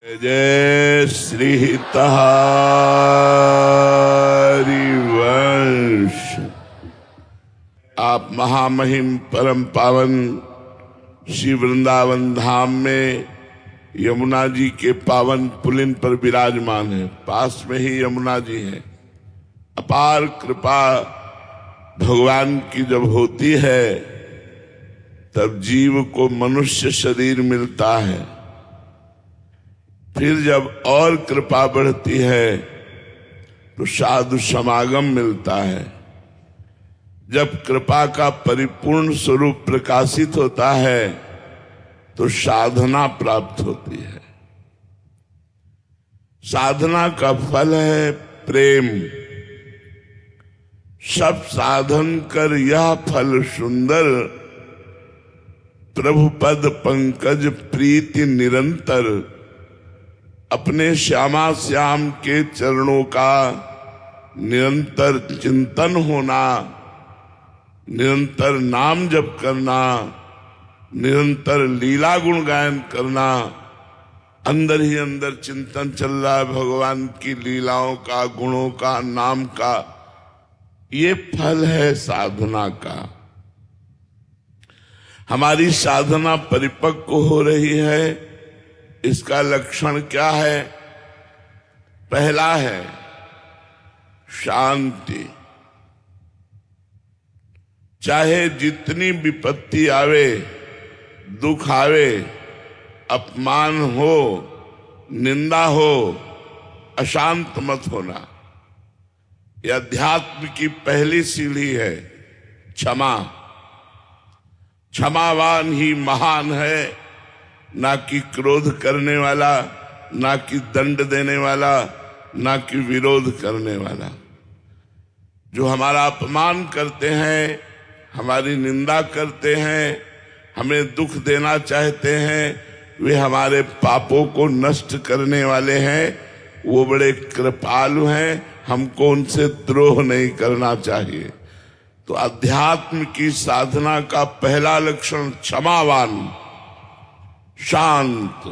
जय श्री हरिवंश। आप महामहिम परम पावन श्री वृंदावन धाम में यमुना जी के पावन पुलिन पर विराजमान है। पास में ही यमुना जी है। अपार कृपा भगवान की जब होती है तब जीव को मनुष्य शरीर मिलता है। फिर जब और कृपा बढ़ती है तो साधु समागम मिलता है। जब कृपा का परिपूर्ण स्वरूप प्रकाशित होता है तो साधना प्राप्त होती है। साधना का फल है प्रेम। सब साधन कर यह फल सुंदर, प्रभु पद पंकज प्रीति निरंतर। अपने श्यामा श्याम के चरणों का निरंतर चिंतन होना, निरंतर नाम जप करना, निरंतर लीला गुण गायन करना। अंदर ही अंदर चिंतन चल रहा है भगवान की लीलाओं का, गुणों का, नाम का। ये फल है साधना का। हमारी साधना परिपक्व हो रही है। इसका लक्षण क्या है? पहला है शांति। चाहे जितनी विपत्ति आवे, दुख आवे, अपमान हो, निंदा हो, अशांत मत होना। यह अध्यात्म की पहली सीढ़ी है। क्षमा। क्षमावान ही महान है, ना कि क्रोध करने वाला, ना कि दंड देने वाला, ना कि विरोध करने वाला। जो हमारा अपमान करते हैं, हमारी निंदा करते हैं, हमें दुख देना चाहते हैं, वे हमारे पापों को नष्ट करने वाले हैं। वो बड़े कृपालु हैं। हमको उनसे द्रोह नहीं करना चाहिए। तो अध्यात्म की साधना का पहला लक्षण क्षमावान, शांत।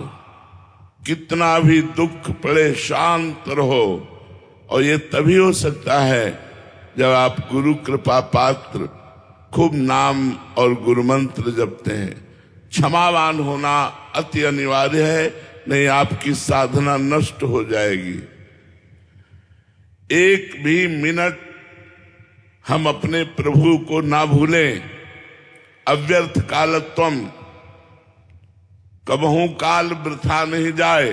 कितना भी दुख पड़े शांत रहो। और ये तभी हो सकता है जब आप गुरु कृपा पात्र खूब नाम और गुरु मंत्र जपते हैं। क्षमावान होना अति अनिवार्य है, नहीं आपकी साधना नष्ट हो जाएगी। एक भी मिनट हम अपने प्रभु को ना भूलें। अव्यर्थ कालत्वम, कबहू काल वृथा नहीं जाए।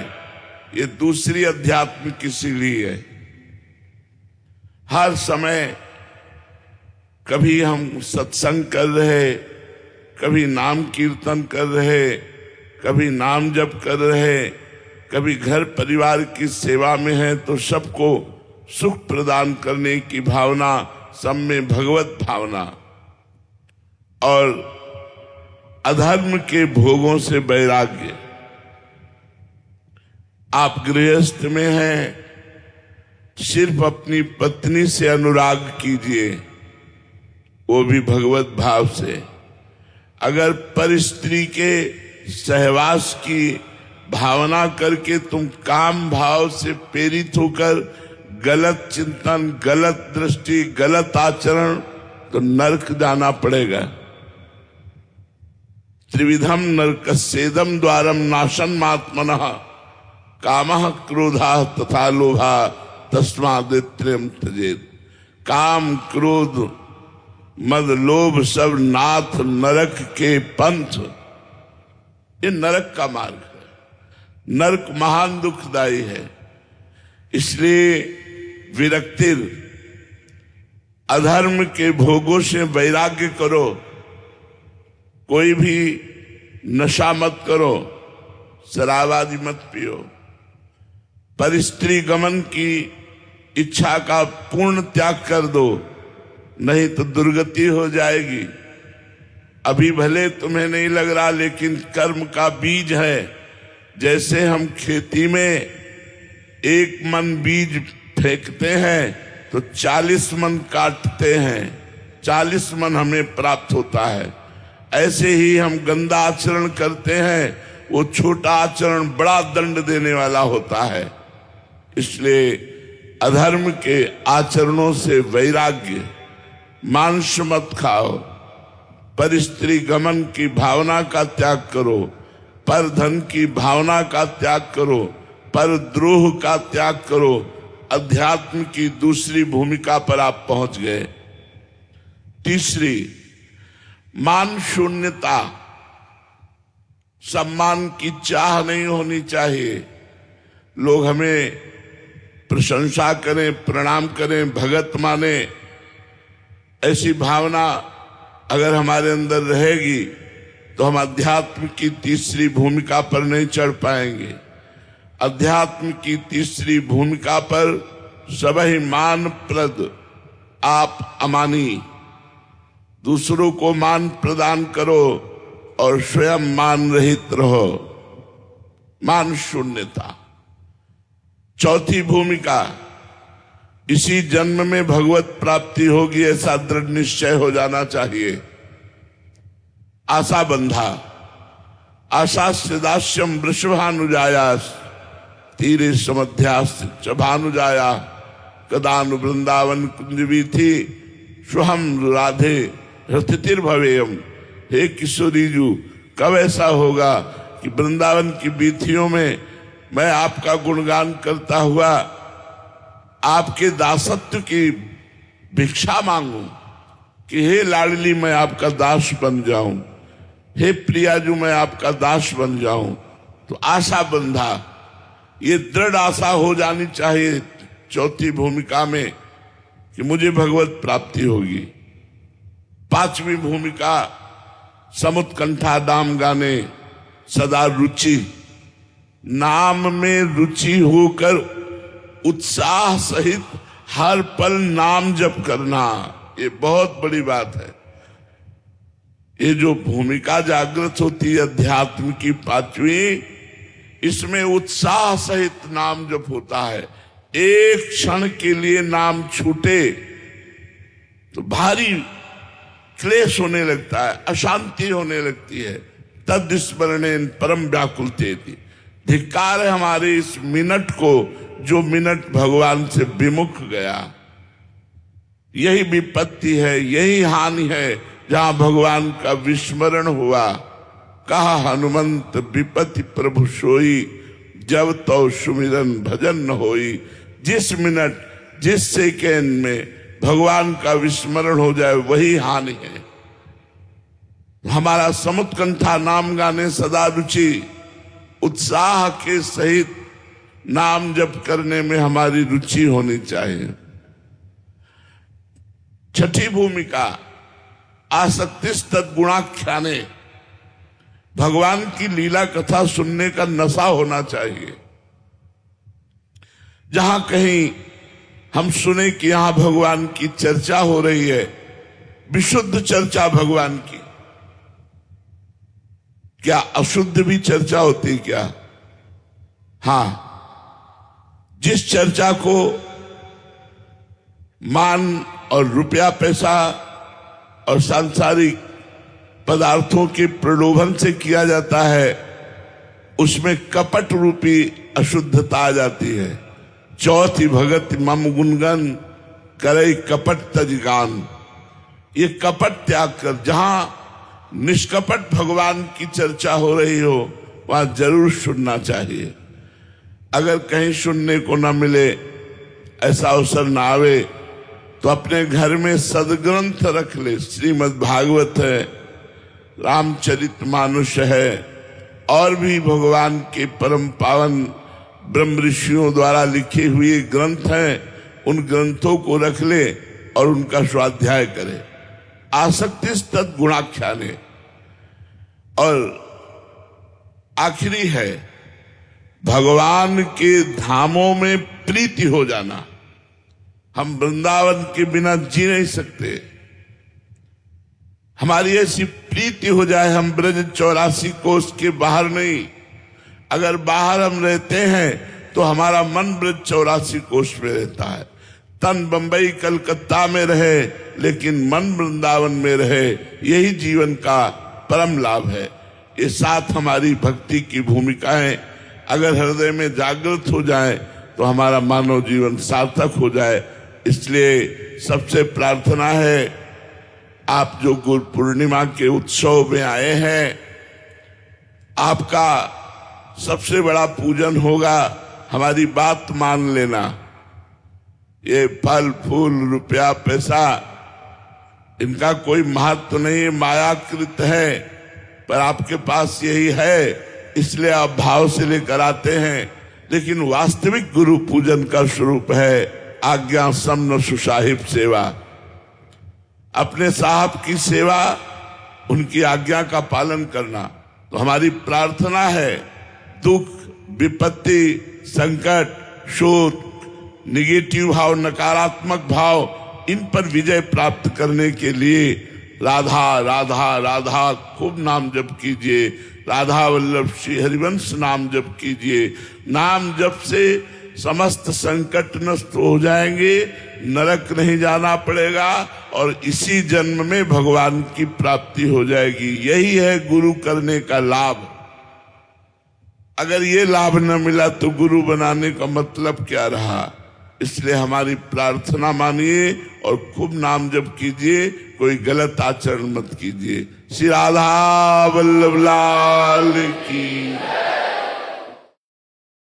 ये दूसरी अध्यात्म की सीढ़ी है। हर समय कभी हम सत्संग कर रहे, कभी नाम कीर्तन कर रहे, कभी नाम जप कर रहे, कभी घर परिवार की सेवा में है तो सबको सुख प्रदान करने की भावना, सब में भगवत भावना। और अधर्म के भोगों से वैराग्य। आप गृहस्थ में हैं, सिर्फ अपनी पत्नी से अनुराग कीजिए, वो भी भगवत भाव से। अगर परस्त्री के सहवास की भावना करके तुम काम भाव से प्रेरित होकर गलत चिंतन, गलत दृष्टि, गलत आचरण, तो नरक जाना पड़ेगा। त्रिविधम नरकस्येदम द्वारम नाशनमात्मनः कामः क्रोधः तथा लोभः तस्माद्त्रयम् त्यजेत्। काम, क्रोध, मद, लोभ सब नाथ नरक के पंथ। ये नरक का मार्ग है। नरक महान दुखदायी है। इसलिए विरक्तिर, अधर्म के भोगों से वैराग्य करो। कोई भी नशा मत करो, शराब आदि मत पियो। परस्त्री गमन की इच्छा का पूर्ण त्याग कर दो, नहीं तो दुर्गति हो जाएगी। अभी भले तुम्हें नहीं लग रहा, लेकिन कर्म का बीज है। जैसे हम खेती में 1 मन बीज फेंकते हैं तो 40 मन काटते हैं, 40 मन हमें प्राप्त होता है। ऐसे ही हम गंदा आचरण करते हैं वो छोटा आचरण बड़ा दंड देने वाला होता है। इसलिए अधर्म के आचरणों से वैराग्य, मांस मत खाओ, पर स्त्री गमन की भावना का त्याग करो, पर धन की भावना का त्याग करो, पर द्रोह का त्याग करो। अध्यात्म की दूसरी भूमिका पर आप पहुंच गए। तीसरी, मान शून्यता। सम्मान की चाह नहीं होनी चाहिए। लोग हमें प्रशंसा करें, प्रणाम करें, भगत माने, ऐसी भावना अगर हमारे अंदर रहेगी तो हम अध्यात्म की तीसरी भूमिका पर नहीं चढ़ पाएंगे। अध्यात्म की तीसरी भूमिका पर सबहि मान प्रद आप अमानी। दूसरों को मान प्रदान करो और स्वयं मान रहित रहो। मान शून्यता। चौथी भूमिका, इसी जन्म में भगवत प्राप्ति होगी ऐसा दृढ़ निश्चय हो जाना चाहिए। आशा बंधा। आशा से दास्यम वृषभानुजायास तीरे समध्यास च भानुजाया कदानु वृंदावन कुंजवी थी स्वहम राधे रथितिर्भवेयम। हे किशोरीजू, कब ऐसा होगा कि वृंदावन की बीथियों में मैं आपका गुणगान करता हुआ आपके दासत्व की भिक्षा मांगू कि हे लाडली मैं आपका दास बन जाऊं, हे प्रियाजू मैं आपका दास बन जाऊं। तो आशा बंधा, ये दृढ़ आशा हो जानी चाहिए चौथी भूमिका में कि मुझे भगवत प्राप्ति होगी। पांचवी भूमिका, समुत्कंठा नाम गाने सदा रुचि। नाम में रुचि होकर उत्साह सहित हर पल नाम जप करना, ये बहुत बड़ी बात है। ये जो भूमिका जागृत होती है अध्यात्म की पांचवी, इसमें उत्साह सहित नाम जप होता है। एक क्षण के लिए नाम छूटे तो भारी क्लेश होने लगता है, अशांति होने लगती है। तद स्मरणेन परम व्याकुलते थी। धिक्कार है हमारे इस मिनट को जो मिनट भगवान से विमुख गया। यही विपत्ति है, यही हानि है जहां भगवान का विस्मरण हुआ। कहा हनुमंत विपत्ति प्रभु सोई, जब तो सुमिरन भजन न होई। जिस मिनट, जिस सेकेंड में भगवान का विस्मरण हो जाए वही हानि है। हमारा समुत्कंठा नाम गाने सदा रुचि, उत्साह के सहित नाम जप करने में हमारी रुचि होनी चाहिए। छठी भूमिका, आसक्तिस तद्गुणाख्याने। भगवान की लीला कथा सुनने का नशा होना चाहिए। जहां कहीं हम सुने कि यहां भगवान की चर्चा हो रही है, विशुद्ध चर्चा भगवान की, क्या अशुद्ध भी चर्चा होती क्या? हां, जिस चर्चा को मान और रुपया पैसा और सांसारिक पदार्थों के प्रलोभन से किया जाता है, उसमें कपट रूपी अशुद्धता आ जाती है। चौथी भगत मम गुणगन करे कपट तजगान। ये कपट त्याग कर जहां निष्कपट भगवान की चर्चा हो रही हो वहां जरूर सुनना चाहिए। अगर कहीं सुनने को न मिले, ऐसा अवसर ना आवे, तो अपने घर में सदग्रंथ रख ले। श्रीमद् भागवत है, रामचरितमानस है, और भी भगवान के परम पावन ब्रह्म ऋषियों द्वारा लिखे हुए ग्रंथ हैं। उन ग्रंथों को रख ले और उनका स्वाध्याय करे। आसक्ति तत् गुणाख्याने। और आखिरी है भगवान के धामों में प्रीति हो जाना। हम वृंदावन के बिना जी नहीं सकते। हमारी ऐसी प्रीति हो जाए, हम ब्रज 84 कोष के बाहर नहीं। अगर बाहर हम रहते हैं तो हमारा मन ब्रज 84 कोष में रहता है। तन बंबई कलकत्ता में रहे लेकिन मन वृंदावन में रहे, यही जीवन का परम लाभ है। ये 7 हमारी भक्ति की भूमिकाएं अगर हृदय में जागृत हो जाए तो हमारा मानव जीवन सार्थक हो जाए। इसलिए सबसे प्रार्थना है, आप जो गुरु पूर्णिमा के उत्सव में आए हैं, आपका सबसे बड़ा पूजन होगा, हमारी बात मान लेना। ये फल फूल रुपया पैसा इनका कोई महत्व नहीं है, मायाकृत है, पर आपके पास यही है इसलिए आप भाव से लेकर आते हैं। लेकिन वास्तविक गुरु पूजन का स्वरूप है आज्ञा सम्न सुसाहिब सेवा, अपने साहब की सेवा, उनकी आज्ञा का पालन करना। तो हमारी प्रार्थना है, दुख विपत्ति संकट शोध निगेटिव भाव नकारात्मक भाव इन पर विजय प्राप्त करने के लिए राधा राधा राधा खूब नाम जप कीजिए, राधा वल्लभ श्री हरिवंश नाम जप कीजिए। नाम जप से समस्त संकट नष्ट हो जाएंगे, नरक नहीं जाना पड़ेगा और इसी जन्म में भगवान की प्राप्ति हो जाएगी। यही है गुरु करने का लाभ। अगर ये लाभ न मिला तो गुरु बनाने का मतलब क्या रहा। इसलिए हमारी प्रार्थना मानिए और खूब नाम जप कीजिए, कोई गलत आचरण मत कीजिए। श्री राधा वल्लभ लाल की